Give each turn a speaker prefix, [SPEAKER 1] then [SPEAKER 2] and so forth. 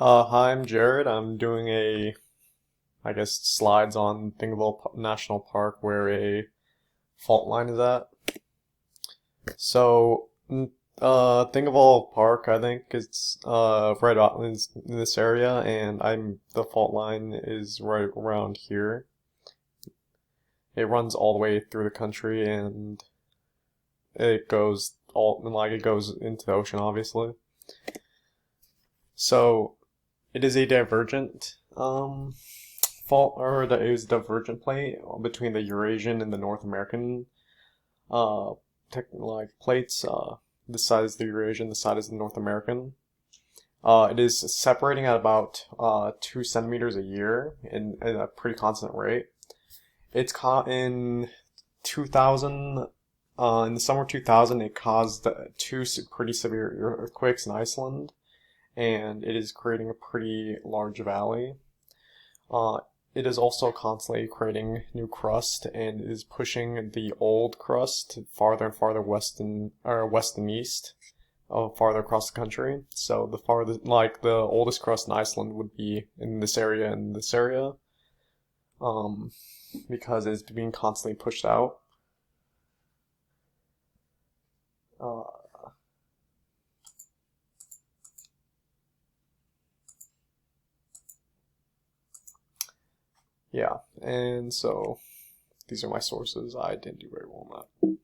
[SPEAKER 1] Hi, I'm Jared. I'm doing slides on Thingvellir National Park where a fault line is at. So, Thingvellir Park, I think it's right out in this area, and the fault line is right around here. It runs all the way through the country, and it goes into the ocean, obviously. So, it is a divergent fault, or that is divergent plate between the Eurasian and the North American uh plates. This side is the Eurasian, this side is the North American. It is separating at about 2 centimeters a year in a pretty constant rate. It's caught in 2000. In the summer 2000, it caused two pretty severe earthquakes in Iceland, and it is creating a pretty large valley. Uh, it is also constantly creating new crust and is pushing the old crust farther and farther west and east, farther across the country. So the oldest crust in Iceland would be in this area and this area, um, because it's being constantly pushed out. Uh, yeah, and so these are my sources. I didn't do very well on that.